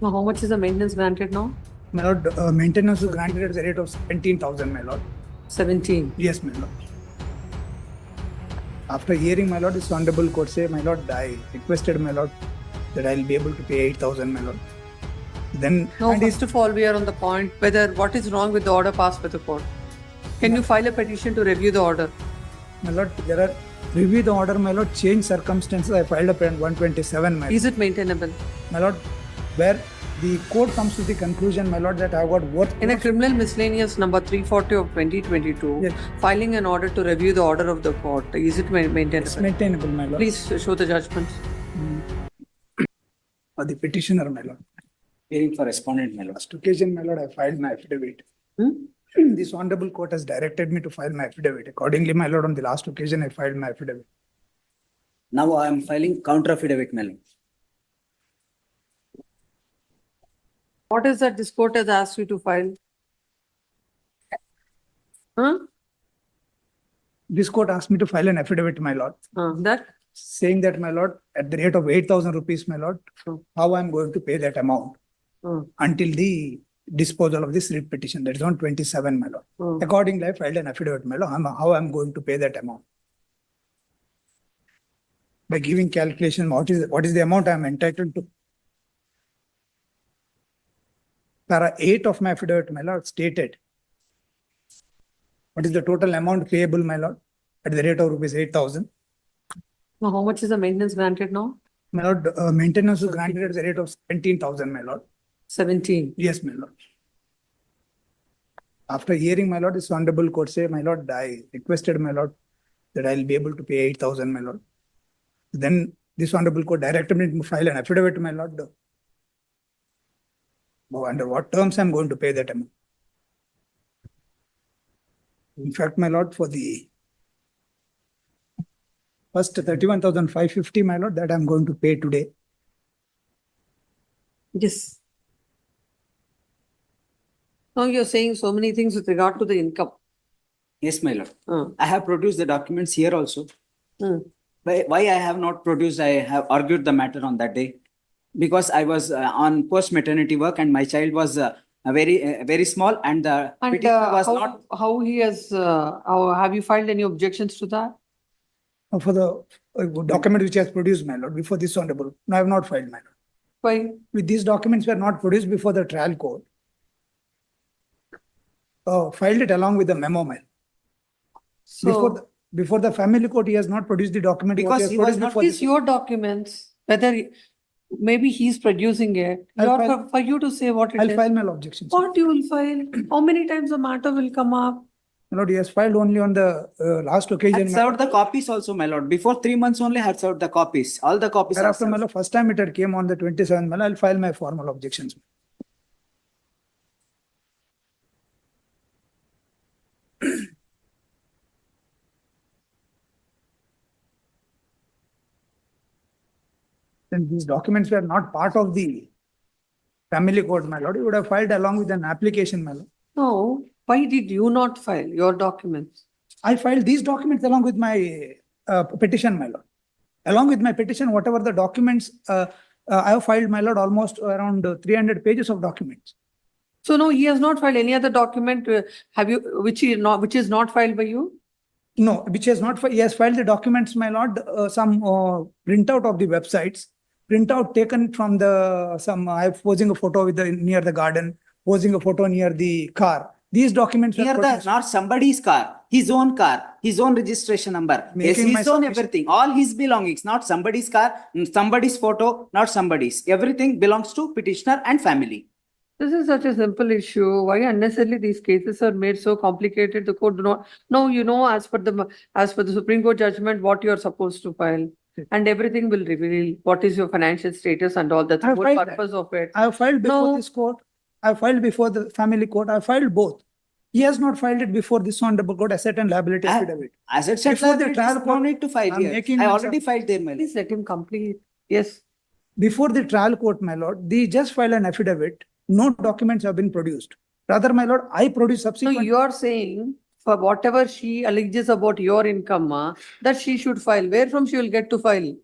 Now, how much is the maintenance granted now? My lord, maintenance was granted at the rate of 17,000, my lord. 17. Yes, my lord. After hearing, my lord, this honorable court say, my lord, I requested, my lord, that I'll be able to pay 8,000, my lord. Then, No, and first of all, we are on the point whether what is wrong with the order passed by the court. Can you file a petition to review the order? my lord, there are review the order, my lord, change circumstances. I filed up at 127, my lord. Is it maintainable? My lord, where the court comes to the conclusion, my lord, that I got worth. In a criminal miscellaneous number 340 of 2022, Yes. filing an order to review the order of the court, is it maintainable? It's maintainable, my lord. Please show the judgment. For the petitioner, my lord. Hearing for respondent, my lord. Last occasion, my lord, I filed my affidavit. This honorable court has directed me to file my affidavit. Accordingly, my lord, on the last occasion, I filed my affidavit. Now I am filing counter affidavit, my lord. What is that this court has asked you to file? Huh? This court asked me to file an affidavit, my lord, That? saying that, my lord, at the rate of 8,000 rupees, my lord, how I am going to pay that amount until the disposal of this writ petition. That is on 27, my lord. Accordingly, I filed an affidavit, my lord, how I am going to pay that amount. By giving calculation, what is the amount I am entitled to. Para 8 of my affidavit, my lord, stated what is the total amount payable, my lord, at the rate of rupees 8,000. Now, how much is the maintenance granted now? My lord, maintenance was granted at the rate of 17,000, my lord. 17. Yes, my lord. After hearing, my lord, this honorable court say, my lord, I requested, my lord, that I'll be able to pay 8,000, my lord. Then this honorable court directed me to file an affidavit, my lord. Under what terms I'm going to pay that amount. In fact, my lord, for the first 31,550, my lord, that I'm going to pay today. Yes. Now you're saying so many things with regard to the income. Yes, my lord. I have produced the documents here also. Why I have not produced, I have argued the matter on that day. Because I was on post-maternity work and my child was very small and the petitioner was not. How he has, have you filed any objections to that? For the document which has produced, my lord, before this honorable. No, I have not filed, my lord. Why? With these documents were not produced before the trial court. Filed it along with the memo, my lord. So, before the family court, he has not produced the document. Because he was not. what is your documents? Whether maybe he's producing it. For you to say what it is. I'll file my objections. What you will file? How many times the matter will come up? My lord, he has filed only on the last occasion. Had served the copies also, my lord. Before 3 months only had served the copies. All the copies. Thereafter, my lord, first time it had came on the 27th, my lord, I'll file my formal objections. Then these documents were not part of the family court, my lord. You would have filed along with an application, my lord. No. Why did you not file your documents? I filed these documents along with my petition, my lord. Along with my petition, whatever the documents, I have filed, my lord, almost around 300 pages of documents. So no, he has not filed any other document. Have you, which is not filed by you? No, which has not. He has filed the documents, my lord. Some printout of the websites, printout taken from the some. I am posing a photo with the near the garden, posing a photo near the car. These documents Here not somebody's car, his own car, his own registration number, yes, his own everything, all his belongings, not somebody's car, somebody's photo, not somebody's. Everything belongs to petitioner and family. This is such a simple issue. Why unnecessarily these cases are made so complicated? The court do not. No, you know, as per the Supreme Court judgment, what you are supposed to file, and everything will reveal what is your financial status and all. That's the whole purpose of it. I have filed before this court. I have filed before the family court. I have filed both. He has not filed it before this honorable court asset and liability affidavit. Asset and before the trial court, no need to file here. I already filed there, my lord. Please let him complete. Yes. Before the trial court, my lord, they just filed an affidavit. No documents have been produced. Rather, my lord, I produced subsequent. So you are saying for whatever she alleges about your income, that she should file. Where from she will get to file?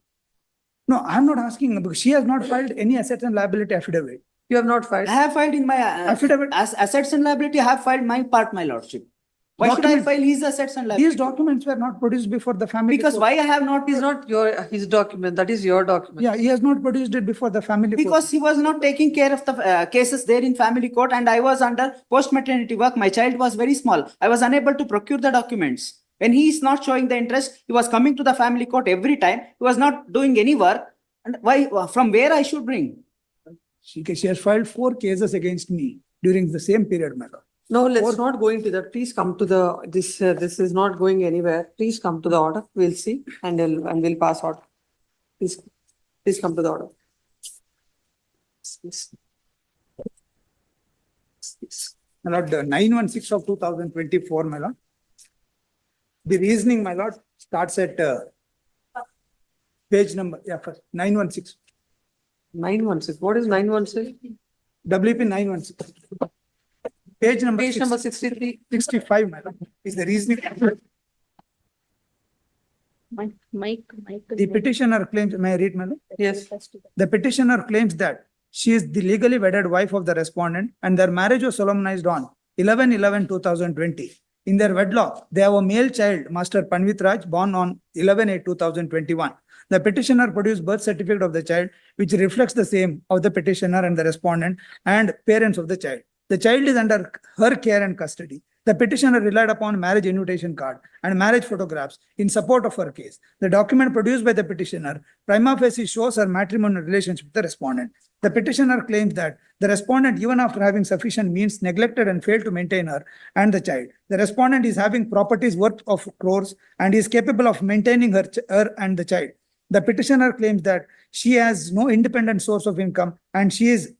No, I am not asking because she has not filed any asset and liability affidavit. You have not I filed. have filed in my Affidavit. as assets and liability. I have filed my part, my lordship. Why should I Document- file his assets and liability? These documents were not produced before the family. Because court. why I have not? It is not his document, that is your document. Yeah, he has not produced it before the family. court. Because he was not taking care of the cases there in family court, and I was under post maternity work. My child was very small. I was unable to procure the documents. When he is not showing the interest, he was coming to the family court every time. He was not doing any work. And why? From where I should bring? She has filed 4 cases against me during the same period, my lord. No, let's not go into that. Please come to the, this is not going anywhere. Please come to the order. We'll see and we'll pass order. Please come to the order. My lord, the 916 of 2024, my lord. The reasoning, my lord, starts at page number, first, 916. 916. What is 916? WP 916. Page number, Page number 63. 65, my lord, is the reasoning. Mike. The petitioner claims, may I read, my lord? Yes. The petitioner claims that she is the legally wedded wife of the respondent and their marriage was solemnized on 11/11/2020. In their wedlock, they have a male child, Master Panvit Raj, born on 11/8/2021. The petitioner produced birth certificate of the child, which reflects the same of the petitioner and the respondent and parents of the child. The child is under her care and custody. The petitioner relied upon marriage invitation card and marriage photographs in support of her case. The document produced by the petitioner prima facie shows her matrimonial relationship with the respondent. The petitioner claims that the respondent, even after having sufficient means, neglected and failed to maintain her and the child. The respondent is having properties worth of crores and is capable of maintaining her and the child. The petitioner claims that she has no independent source of income and she is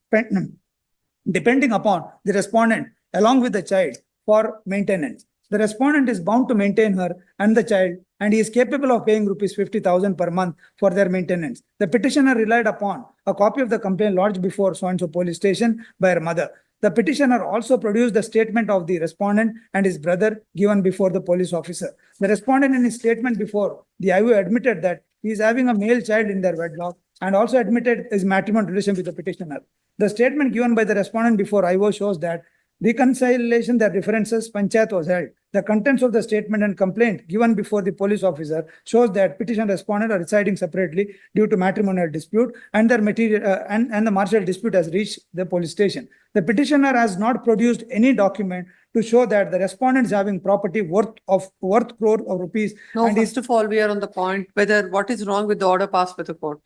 depending upon the respondent along with the child for maintenance. The respondent is bound to maintain her and the child, and he is capable of paying rupees 50,000 per month for their maintenance. The petitioner relied upon a copy of the complaint lodged before so-and-so police station by her mother. The petitioner also produced the statement of the respondent and his brother given before the police officer. The respondent in his statement before the IO admitted that he is having a male child in their wedlock and also admitted his matrimonial relation with the petitioner. The statement given by the respondent before IO shows that reconciliation that references Panchayat was held. The contents of the statement and complaint given before the police officer shows that petition respondent are residing separately due to matrimonial dispute and their material and the marital dispute has reached the police station. The petitioner has not produced any document to show that the respondent is having property worth crore of rupees. No, and first of all, we are on the point whether what is wrong with the order passed by the court.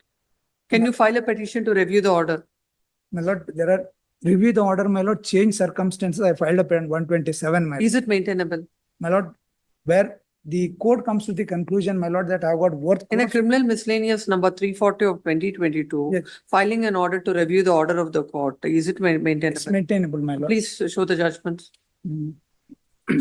Can you file a petition to review the order? My lord, there are review the order, my lord, change circumstances. I filed up in 127, my lord. Is it maintainable? My lord, where the court comes to the conclusion, my lord, that I have got worth. In a crores. criminal miscellaneous number 340 of 2022, Yes. filing an order to review the order of the court, is it It's maintainable? maintainable, my lord. Please show the judgments. Mm.